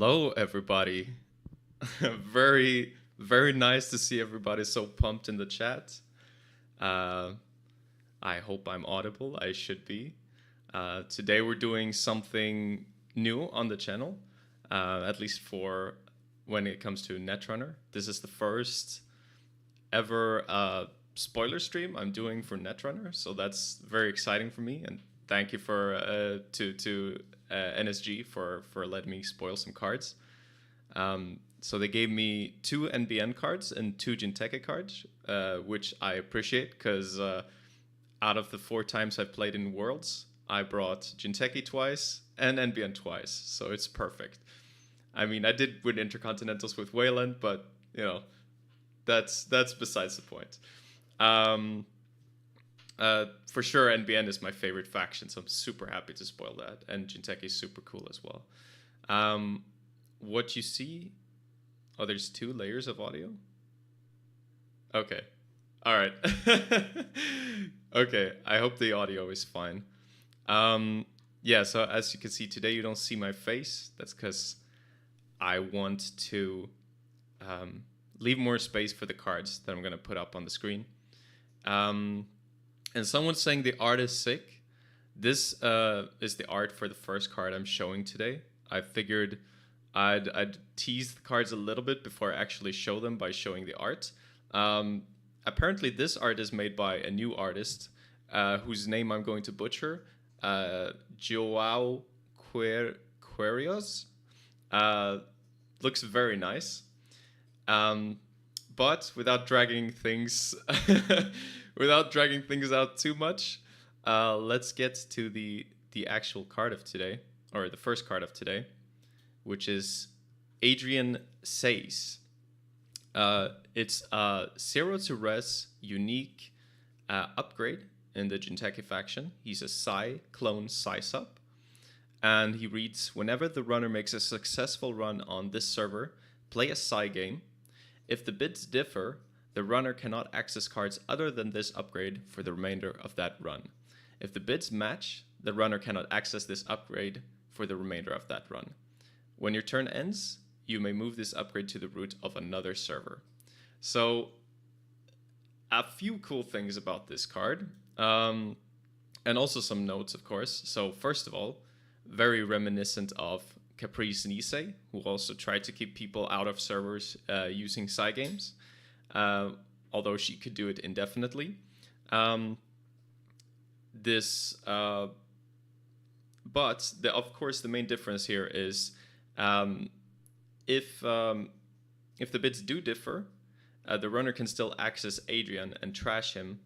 Hello, everybody. very, very nice to see everybody so pumped in the chat. Uh, I hope I'm audible. I should be. Today we're doing something new on the channel, at least for when it comes to Netrunner. This is the first ever spoiler stream I'm doing for Netrunner, so that's very exciting for me. And thank you for to NSG for letting me spoil some cards. So they gave me 2 NBN cards and 2 Jinteki cards, which I appreciate because out of the 4 times I've played in Worlds, I brought Jinteki twice and NBN twice, so it's perfect. I mean, I did win Intercontinentals with Wayland, but you know, that's besides the point. For sure, NBN is my favorite faction, so I'm super happy to spoil that, and Jinteki is super cool as well. What you see? Oh, there's 2 layers of audio? Okay. All right. Okay, I hope the audio is fine. Yeah, so as you can see today, you don't see my face. That's because I want to leave more space for the cards that I'm going to put up on the screen. And someone's saying the art is sick. This is the art for the first card I'm showing today. I figured I'd tease the cards a little bit before I actually show them by showing the art. Apparently this art is made by a new artist whose name I'm going to butcher. Joao Querios. Looks very nice. But without dragging things out too much, let's get to the actual card of today, or the first card of today, which is Adrian Says. It's a 0 to res unique upgrade in the Jinteki faction. He's a Psy clone Psy sub, and he reads, whenever the runner makes a successful run on this server, play a Psy game. If the bids differ, the runner cannot access cards other than this upgrade for the remainder of that run. If the bids match, the runner cannot access this upgrade for the remainder of that run. When your turn ends, you may move this upgrade to the root of another server. So, a few cool things about this card, and also some notes, of course. So, first of all, very reminiscent of Caprice Nisei, who also tried to keep people out of servers using Psy games, although she could do it indefinitely. But of course, the main difference here is if the bids do differ, the runner can still access Adrian and trash him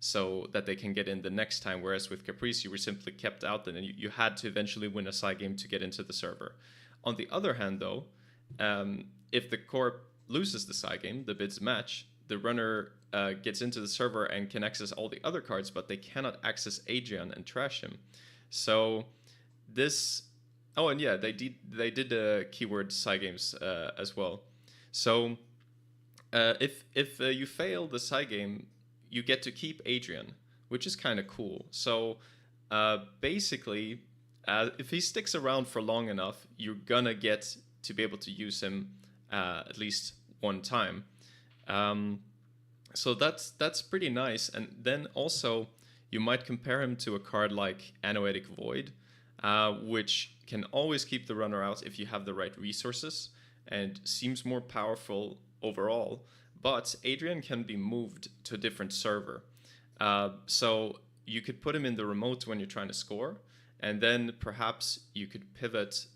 so that they can get in the next time, whereas with Caprice, you were simply kept out and you had to eventually win a side game to get into the server. On the other hand, though, if the corp loses the side game, the bids match, the runner gets into the server and can access all the other cards, but they cannot access Adrian and trash him. So this... Oh, and yeah, they did keyword side games as well. So if you fail the side game, you get to keep Adrian, which is kind of cool. So basically, if he sticks around for long enough, you're gonna get to be able to use him at least one time. So that's pretty nice. And then also, you might compare him to a card like Anoetic Void, which can always keep the runner out if you have the right resources, and seems more powerful overall. But Adrian can be moved to a different server. So you could put him in the remote when you're trying to score, and then perhaps you could pivot.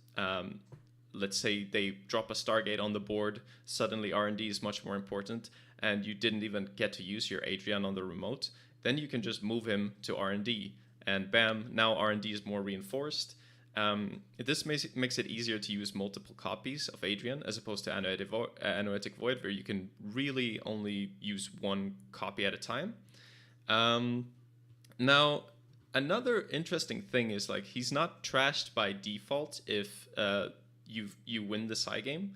Let's say they drop a Stargate on the board, suddenly R&D is much more important, and you didn't even get to use your Adrian on the remote. Then you can just move him to R&D, and bam, now R&D is more reinforced. This makes it easier to use multiple copies of Adrian as opposed to Anoetic Void, where you can really only use one copy at a time. Now, another interesting thing is, like, he's not trashed by default if you win the side game.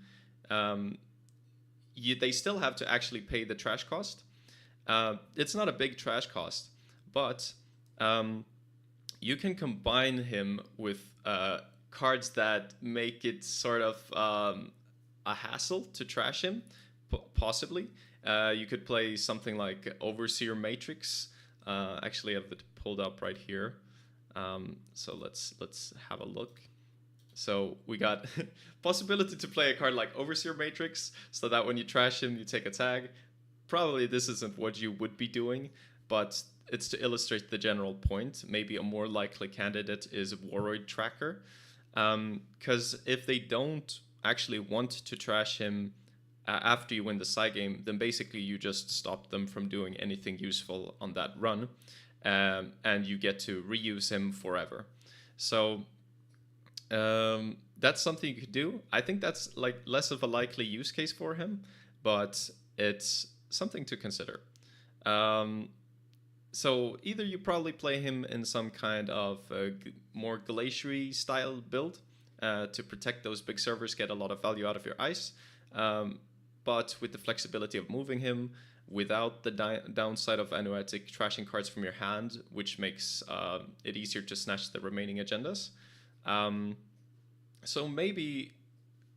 They still have to actually pay the trash cost. It's not a big trash cost, but you can combine him with cards that make it sort of a hassle to trash him, possibly. You could play something like Overseer Matrix. Actually, I have it pulled up right here. So let's have a look. So we got possibility to play a card like Overseer Matrix, so that when you trash him, you take a tag. Probably this isn't what you would be doing, but it's to illustrate the general point. Maybe a more likely candidate is Warroid Tracker, because if they don't actually want to trash him after you win the side game, then basically you just stop them from doing anything useful on that run, and you get to reuse him forever. So that's something you could do. I think that's like less of a likely use case for him, but it's something to consider. So either you probably play him in some kind of more glaciary style build to protect those big servers, get a lot of value out of your ice, but with the flexibility of moving him without the downside of Anuetic trashing cards from your hand, which makes it easier to snatch the remaining agendas. So maybe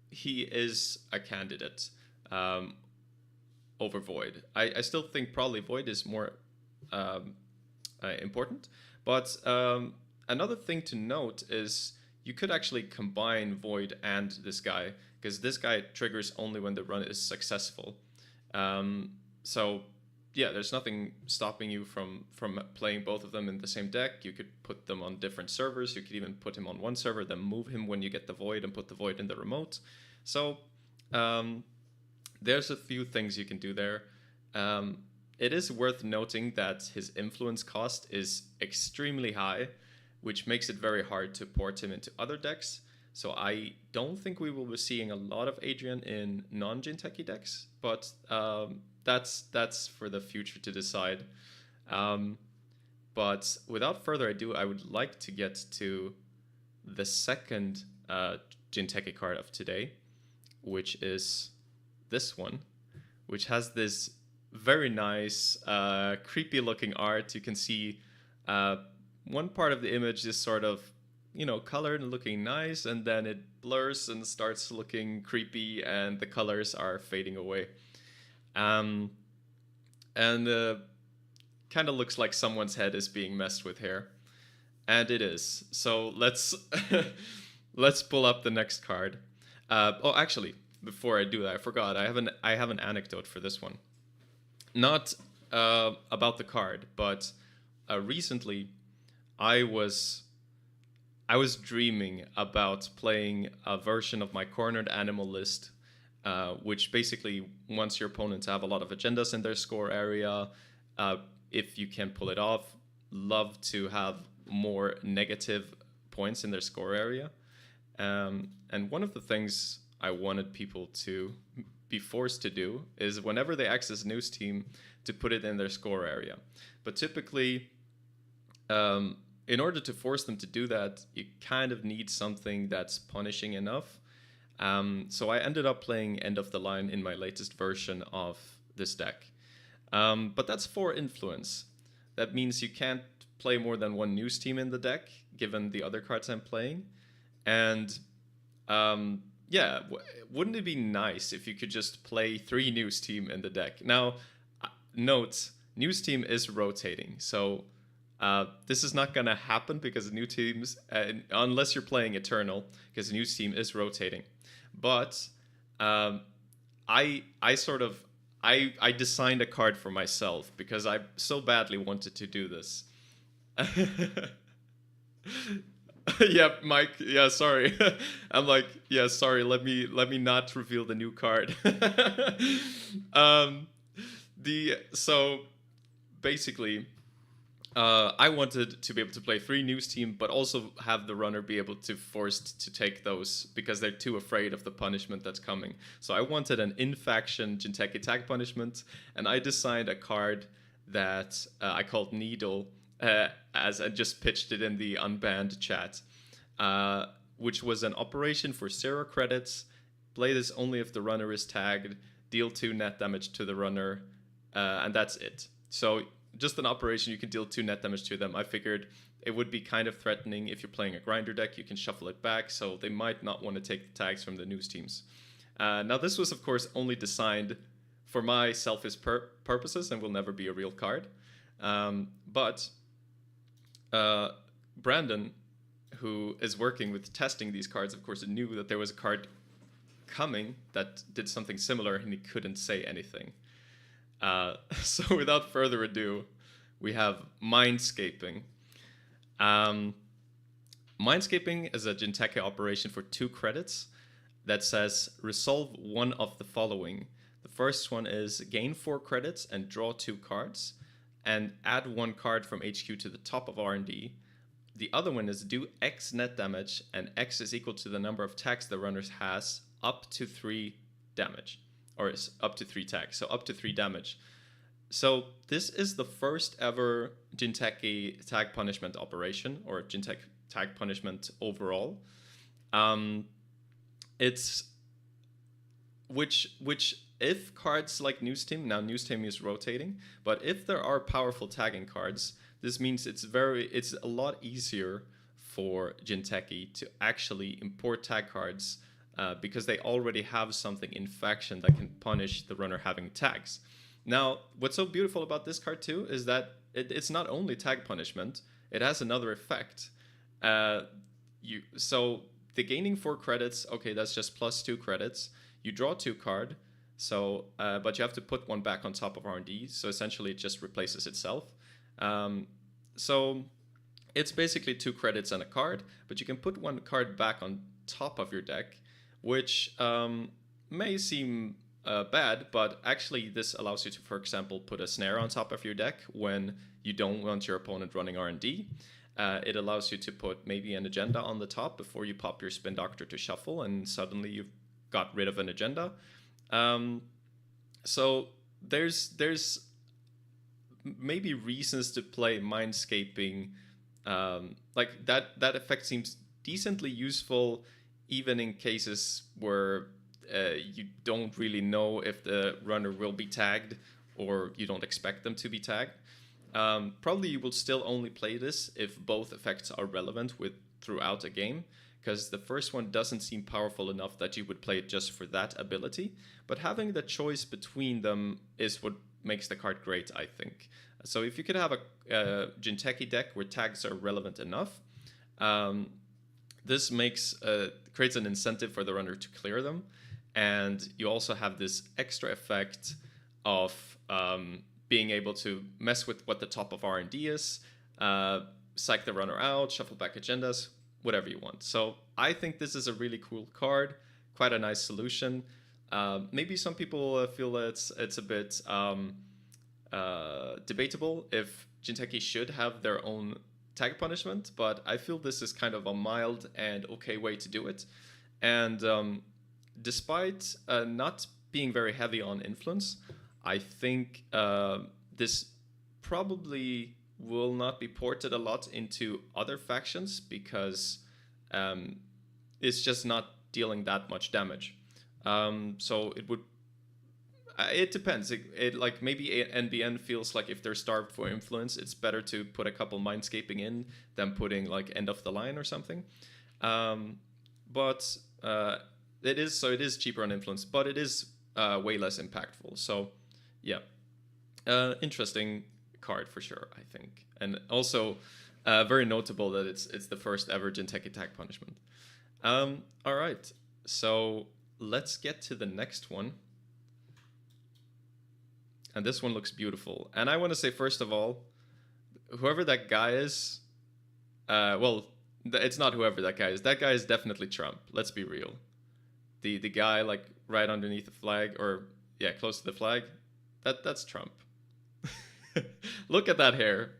he is a candidate over Void. I still think probably Void is more important. But another thing to note is you could actually combine Void and this guy, because this guy triggers only when the run is successful. So yeah, there's nothing stopping you from playing both of them in the same deck. You could put them on different servers. You could even put him on one server, then move him when you get the Void and put the Void in the remote. So there's a few things you can do there. It is worth noting that his influence cost is extremely high, which makes it very hard to port him into other decks. So I don't think we will be seeing a lot of Adrian in non-Jinteki decks, but that's for the future to decide. But without further ado, I would like to get to the second Jinteki card of today, which is this one, which has this very nice, creepy looking art. You can see one part of the image is sort of, colored and looking nice, and then it blurs and starts looking creepy, and the colors are fading away. And kind of looks like someone's head is being messed with here. And it is. So let's let's pull up the next card. Actually, before I do that, I forgot. I have an anecdote for this one. Not about the card, but recently I was dreaming about playing a version of my cornered animal list, which basically wants your opponent to have a lot of agendas in their score area. If you can pull it off, love to have more negative points in their score area. And one of the things I wanted people to be forced to do is whenever they access news team to put it in their score area. But typically, in order to force them to do that, you kind of need something that's punishing enough. So I ended up playing End of the Line in my latest version of this deck. But that's for influence. That means you can't play more than one news team in the deck, given the other cards I'm playing. And yeah, wouldn't it be nice if you could just play 3 news team in the deck? Now, note, news team is rotating. So this is not going to happen because new teams, unless you're playing Eternal, because the news team is rotating. But I designed a card for myself because I so badly wanted to do this. Yeah, Mike. Yeah, sorry. I'm like, yeah, sorry. Let me not reveal the new card. So basically, I wanted to be able to play 3 news team, but also have the runner be able to forced to take those because they're too afraid of the punishment that's coming. So I wanted an in-faction Jinteki tag punishment, and I designed a card that I called Needle, as I just pitched it in the unbanned chat, which was an operation for 0 credits. Play this only if the runner is tagged, deal 2 net damage to the runner, and that's it. So just an operation, you can deal 2 net damage to them. I figured it would be kind of threatening if you're playing a grinder deck. You can shuffle it back, so they might not want to take the tags from the news teams. Now, this was, of course, only designed for my selfish purposes and will never be a real card. But Brandon, who is working with testing these cards, of course, knew that there was a card coming that did something similar, and he couldn't say anything. So without further ado, we have Mindscaping. Mindscaping is a Jinteki operation for 2 credits that says resolve one of the following. The first one is gain 4 credits and draw 2 cards, and add 1 card from HQ to the top of R&D. The other one is do X net damage, and X is equal to the number of tags the runner has up to 3 damage, or is up to 3 tags, so up to 3 damage. So this is the first ever Jinteki tag punishment operation, or Jinteki tag punishment overall. It's which if cards like News Team, now News Team is rotating, but if there are powerful tagging cards, this means it's a lot easier for Jinteki to actually import tag cards because they already have something in faction that can punish the runner having tags. Now, what's so beautiful about this card too is that it's not only tag punishment, it has another effect. So the gaining 4 credits, okay, that's just plus 2 credits. You draw 2 card, so but you have to put 1 back on top of R&D, so essentially it just replaces itself. So it's basically 2 credits and a card, but you can put 1 card back on top of your deck, which may seem bad, but actually this allows you to, for example, put a snare on top of your deck when you don't want your opponent running R&D. It allows you to put maybe an agenda on the top before you pop your Spin Doctor to shuffle, and suddenly you've got rid of an agenda. So there's maybe reasons to play Mindscaping. Like that effect seems decently useful, even in cases where you don't really know if the runner will be tagged or you don't expect them to be tagged. Probably you will still only play this if both effects are relevant throughout a game, because the first one doesn't seem powerful enough that you would play it just for that ability. But having the choice between them is what makes the card great, I think. So if you could have a Jinteki deck where tags are relevant enough, this creates an incentive for the runner to clear them. And you also have this extra effect of being able to mess with what the top of R&D is, psych the runner out, shuffle back agendas, whatever you want. So I think this is a really cool card, quite a nice solution. Maybe some people feel that it's a bit debatable if Jinteki should have their own tag punishment, but I feel this is kind of a mild and okay way to do it. And despite not being very heavy on influence, I think this probably will not be ported a lot into other factions because it's just not dealing that much damage. So it depends. It like maybe NBN feels like if they're starved for influence, it's better to put a couple Mindscaping in than putting like End of the Line or something. But it is cheaper on influence, but it is way less impactful. So yeah, interesting card for sure, I think, and also very notable that it's the first ever Jinteki tag punishment. All right, so let's get to the next one. And this one looks beautiful. And I want to say, first of all, whoever that guy is, well, it's not whoever that guy is. That guy is definitely Trump. Let's be real. The guy like right underneath the flag, or yeah, close to the flag, that's Trump. Look at that hair.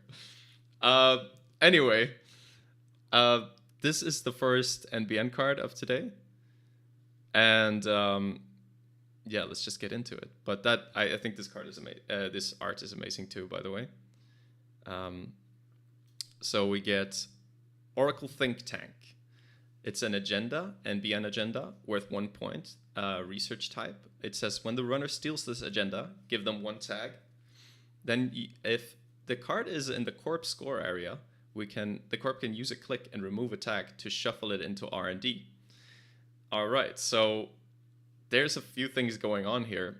Anyway, this is the first NBN card of today. And yeah, let's just get into it. But I think this card is amazing. This art is amazing too, by the way. So we get Oracle Think Tank. It's an agenda, NBN agenda, worth 1 point, research type. It says when the runner steals this agenda, give them 1 tag. Then if the card is in the corp score area. The corp can use a click and remove a tag to shuffle it into R&D. All right, so there's a few things going on here.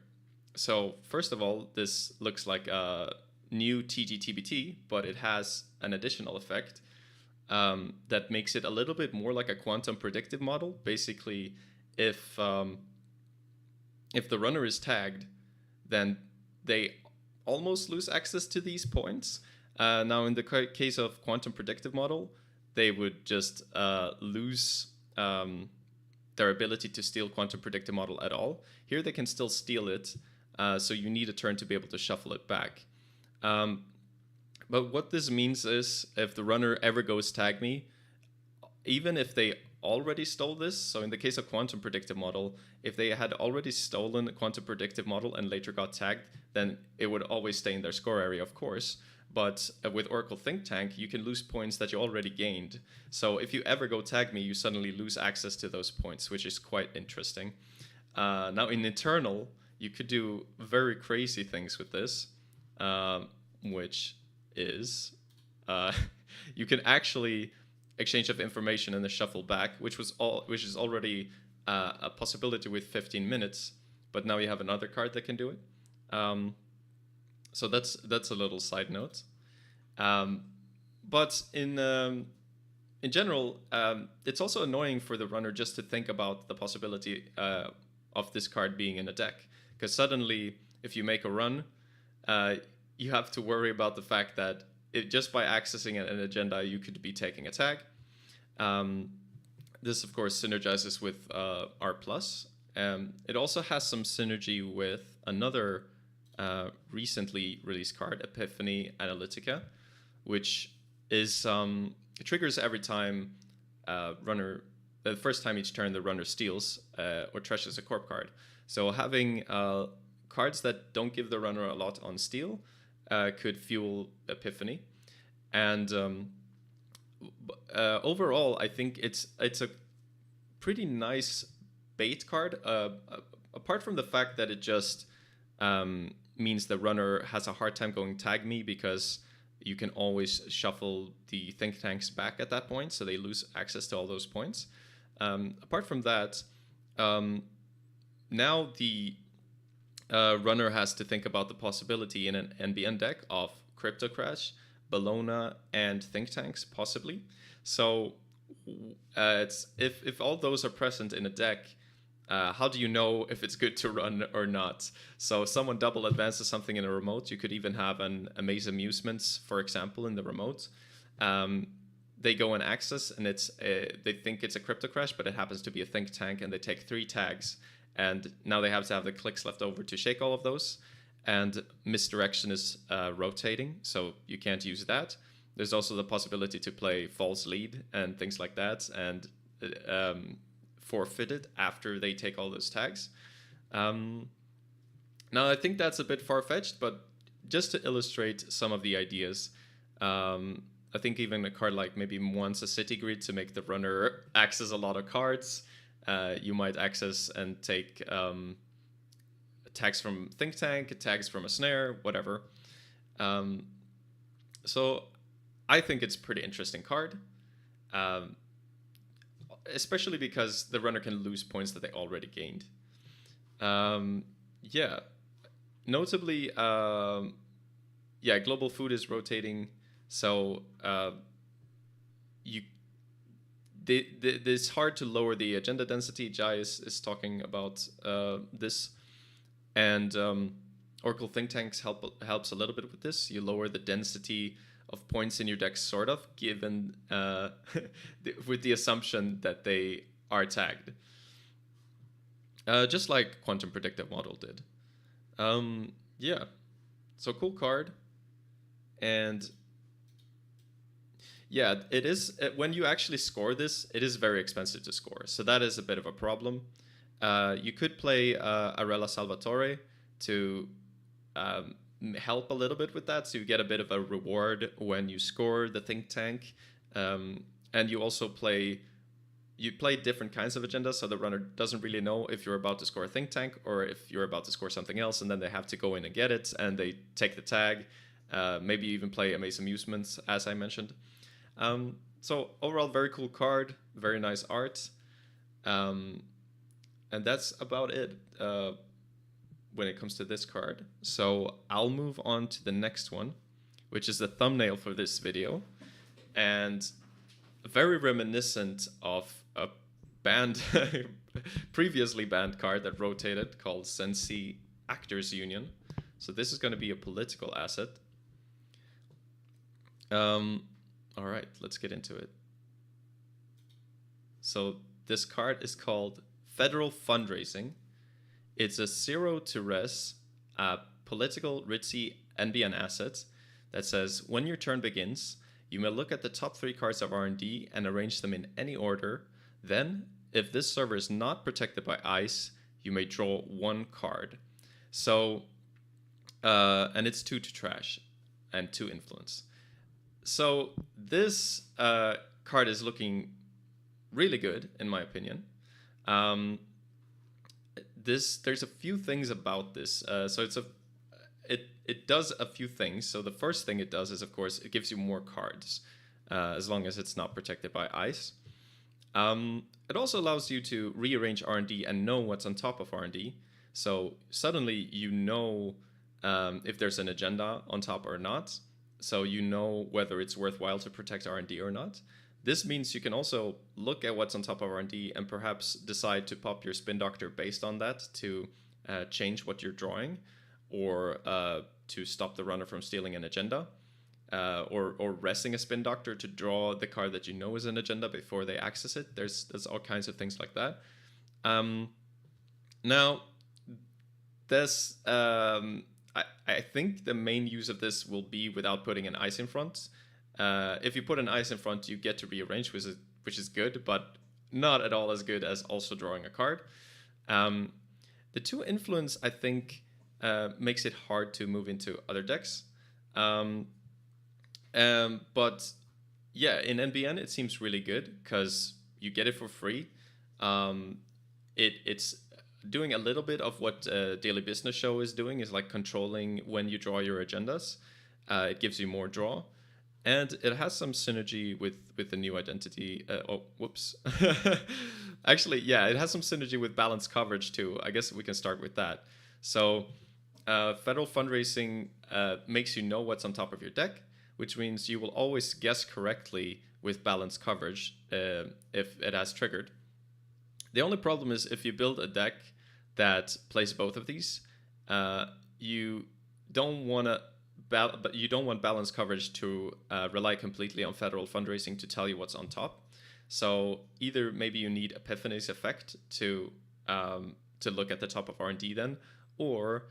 So first of all, this looks like a new TGTBT, but it has an additional effect that makes it a little bit more like a quantum predictive model. Basically, if the runner is tagged, then they almost lose access to these points. Now, in the case of quantum predictive model, they would just lose their ability to steal quantum predictive model at all. Here, they can still steal it, so you need a turn to be able to shuffle it back. But what this means is, if the runner ever goes tag me, even if they already stole this, so in the case of quantum predictive model, if they had already stolen a quantum predictive model and later got tagged, then it would always stay in their score area, of course. But with Oracle Think Tank, you can lose points that you already gained. So if you ever go tag me, you suddenly lose access to those points, which is quite interesting. Now in Eternal, you could do very crazy things with this, which is you can actually exchange of information and the shuffle back, which is already a possibility with 15 minutes, but now you have another card that can do it. So that's a little side note. But in general, it's also annoying for the runner just to think about the possibility of this card being in a deck, because suddenly, if you make a run, you have to worry about the fact that just by accessing an agenda, you could be taking a tag. This, of course, synergizes with R+. It also has some synergy with another recently released card, Epiphany Analytica, which is it triggers every time the first time each turn the runner steals or trashes a corp card. So having cards that don't give the runner a lot on steal could fuel Epiphany. And overall, I think it's a pretty nice bait card, apart from the fact that it just means the runner has a hard time going tag me, because you can always shuffle the think tanks back at that point, so they lose access to all those points. Apart from that, now the runner has to think about the possibility in an NBN deck of Crypto Crash, Bologna, and think tanks, possibly. So it's if all those are present in a deck, how do you know if it's good to run or not? So if someone double advances something in a remote, you could even have an Amaze Amusements, for example, in the remote. They go and access, and they think it's a Crypto Crash, but it happens to be a think tank, and they take 3 tags. And now they have to have the clicks left over to shake all of those. And misdirection is rotating, so you can't use that. There's also the possibility to play false lead and things like that, and forfeit it after they take all those tags. Now, I think that's a bit far-fetched, but just to illustrate some of the ideas, I think even a card like maybe once a city grid to make the runner access a lot of cards. You might access and take tags from Think Tank, tags from a snare, whatever. So I think it's a pretty interesting card, especially because the runner can lose points that they already gained. Yeah, notably, global food is rotating, so it's hard to lower the agenda density. Jai is talking about this, and Oracle Think Tanks helps a little bit with this. You lower the density of points in your deck, sort of, given with the assumption that they are tagged, just like Quantum Predictive Model did. Yeah, so cool card, and yeah, it is. When you actually score this, it is very expensive to score. So that is a bit of a problem. You could play Arella Salvatore to help a little bit with that. So you get a bit of a reward when you score the think tank. And you also play different kinds of agendas. So the runner doesn't really know if you're about to score a think tank or if you're about to score something else. And then they have to go in and get it. And they take the tag. Maybe even play Amaze Amusements, as I mentioned. So overall, very cool card, very nice art. And that's about it when it comes to this card. So I'll move on to the next one, which is the thumbnail for this video. And very reminiscent of a banned, previously banned card that rotated called Sensi Actors Union. So this is going to be a political asset. All right, let's get into it. So this card is called Federal Fundraising. It's a 0 to res political ritzy NBN asset that says when your turn begins, you may look at the top 3 cards of R&D and arrange them in any order. Then, if this server is not protected by ice, you may draw 1 card. So, and it's 2 to trash and 2 influence. So this card is looking really good, in my opinion. There's a few things about this. So it does a few things. So the first thing it does is, of course, it gives you more cards, as long as it's not protected by ice. It also allows you to rearrange R&D and know what's on top of R&D. So suddenly you know if there's an agenda on top or not. So you know whether it's worthwhile to protect R&D or not. This means you can also look at what's on top of R&D and perhaps decide to pop your Spin Doctor based on that to change what you're drawing, or to stop the runner from stealing an agenda, or resting a Spin Doctor to draw the card that you know is an agenda before they access it. There's all kinds of things like that. Now, this I think the main use of this will be without putting an ice in front. If you put an ice in front, you get to rearrange, which is good, but not at all as good as also drawing a card. The 2 influence, I think, makes it hard to move into other decks. But yeah, in NBN, it seems really good because you get it for free. It's doing a little bit of what Daily Business Show is doing, is like controlling when you draw your agendas. It gives you more draw. And it has some synergy with the new identity. Actually, yeah, it has some synergy with balanced coverage too. I guess we can start with that. So Federal Fundraising makes you know what's on top of your deck, which means you will always guess correctly with balanced coverage if it has triggered. The only problem is if you build a deck that plays both of these, you don't want balanced coverage to rely completely on Federal Fundraising to tell you what's on top. So either maybe you need Epiphany's effect to look at the top of R&D then, or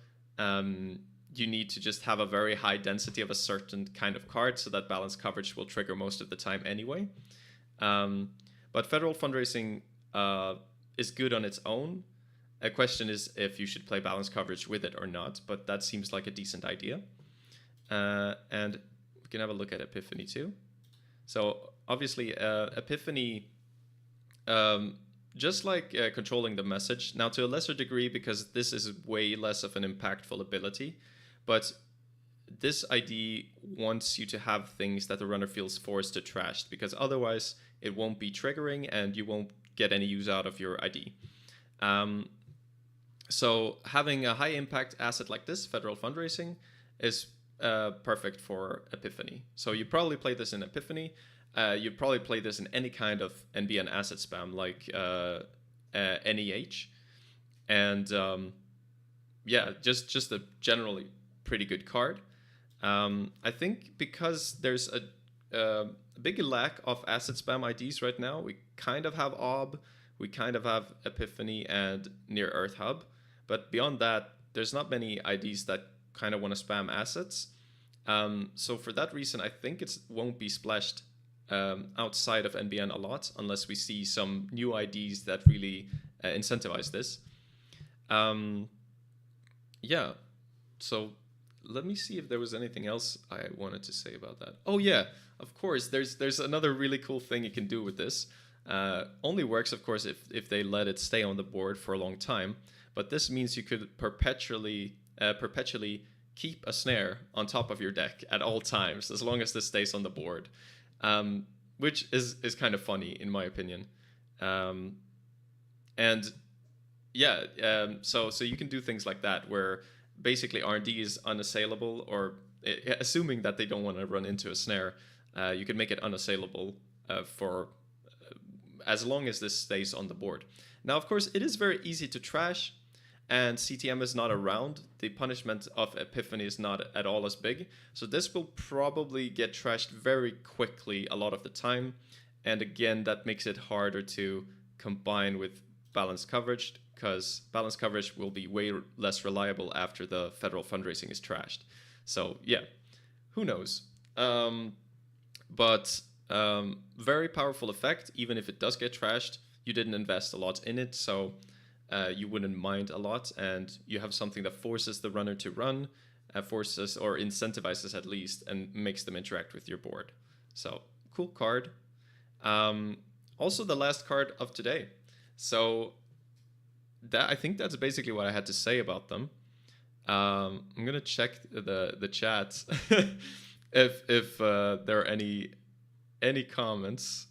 you need to just have a very high density of a certain kind of card so that balanced coverage will trigger most of the time anyway. But Federal Fundraising is good on its own. A question is if you should play balanced coverage with it or not, but that seems like a decent idea. And we can have a look at Epiphany too. So obviously Epiphany, just like controlling the message, now to a lesser degree because this is way less of an impactful ability, but this ID wants you to have things that the runner feels forced to trash, because otherwise it won't be triggering and you won't get any use out of your ID. So having a high impact asset like this, Federal Fundraising, is perfect for Epiphany. So you probably play this in Epiphany. You'd probably play this in any kind of NBN asset spam like NEH. And yeah, just a generally pretty good card. I think because there's a big lack of asset spam IDs right now, we kind of have OB, we kind of have Epiphany and Near Earth Hub. But beyond that, there's not many IDs that kind of want to spam assets. So for that reason, I think it won't be splashed outside of NBN a lot unless we see some new IDs that really incentivize this. Yeah, so let me see if there was anything else I wanted to say about that. Oh yeah, of course, there's another really cool thing you can do with this. Only works, of course, if they let it stay on the board for a long time. But this means you could perpetually keep a snare on top of your deck at all times, as long as this stays on the board, which is kind of funny in my opinion. And yeah, so you can do things like that where basically R&D is unassailable, or assuming that they don't want to run into a snare, you can make it unassailable for as long as this stays on the board. Now, of course, it is very easy to trash, and CTM is not around. The punishment of Epiphany is not at all as big, so this will probably get trashed very quickly a lot of the time, and again, that makes it harder to combine with balanced coverage, because balanced coverage will be way less reliable after the federal fundraising is trashed. So yeah, who knows? But very powerful effect. Even if it does get trashed, you didn't invest a lot in it, so you wouldn't mind a lot, and you have something that forces the runner to run, forces or incentivizes at least, and makes them interact with your board. So cool card. Also the last card of today. So that, I think that's basically what I had to say about them. I'm gonna check the chat if there are any comments.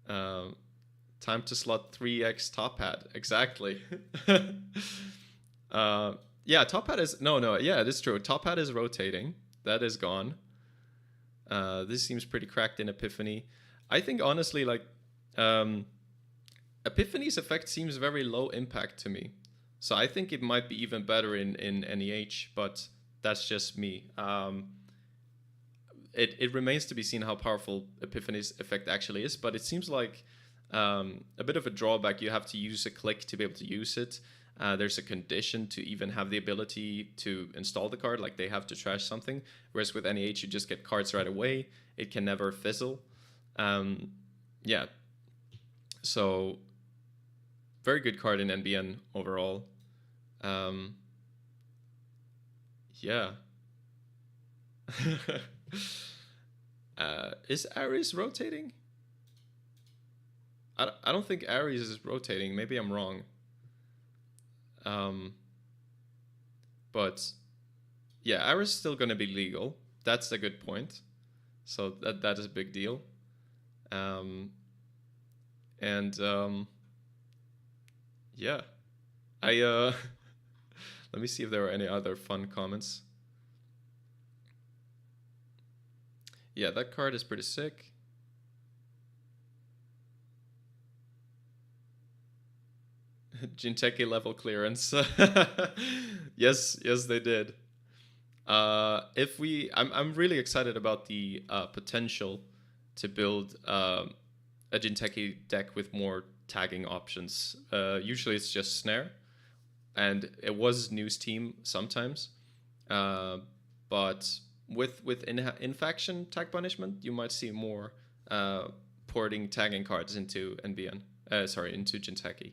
Time to slot 3x top hat. Exactly. Yeah, top hat is yeah, it is true. Top hat is rotating. That is gone. This seems pretty cracked in Epiphany. I think honestly, like, Epiphany's effect seems very low impact to me. So I think it might be even better in NEH, but that's just me. It remains to be seen how powerful Epiphany's effect actually is, but it seems like a bit of a drawback. You have to use a click to be able to use it. There's a condition to even have the ability to install the card, like they have to trash something, whereas with NEH you just get cards right away. It can never fizzle. Yeah, so very good card in NBN overall. Yeah. Is Ares rotating? I don't think Ares is rotating. Maybe I'm wrong. But yeah, Ares is still going to be legal. That's a good point. So that is a big deal. Yeah, let me see if there are any other fun comments. Yeah, that card is pretty sick. Jinteki level clearance. Yes, they did. I'm really excited about the potential to build a Jinteki deck with more tagging options. Usually it's just snare, and it was news team sometimes, but with in-faction tag punishment, you might see more porting tagging cards into NBN. Into Jinteki.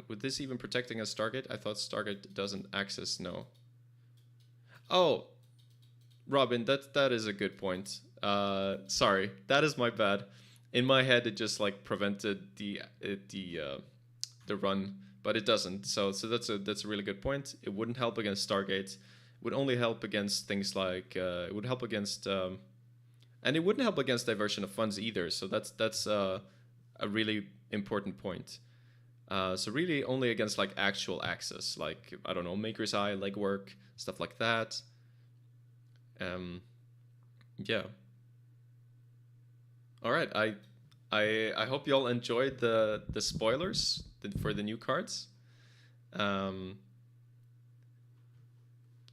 Would this even protect against Stargate? I thought Stargate doesn't access. No. Oh, Robin, that is a good point. Sorry, that is my bad. In my head, it just like prevented the run, but it doesn't. So that's a really good point. It wouldn't help against Stargate. It would only help against things like it would help against and it wouldn't help against diversion of funds either. So that's a really important point. So really only against like actual access, like, I don't know, Maker's Eye, legwork, stuff like that. Yeah. All right. I hope y'all enjoyed the spoilers for the new cards.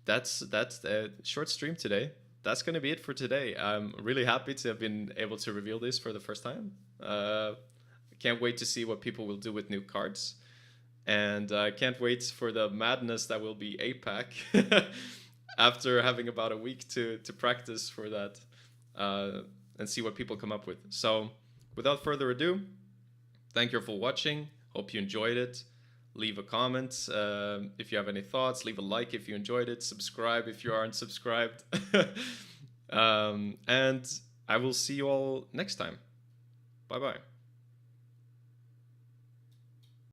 That's a short stream today. That's gonna be it for today. I'm really happy to have been able to reveal this for the first time. Can't wait to see what people will do with new cards. And I can't wait for the madness that will be APAC after having about a week to practice for that and see what people come up with. So without further ado, thank you for watching. Hope you enjoyed it. Leave a comment if you have any thoughts. Leave a like if you enjoyed it. Subscribe if you aren't subscribed. And I will see you all next time. Bye-bye.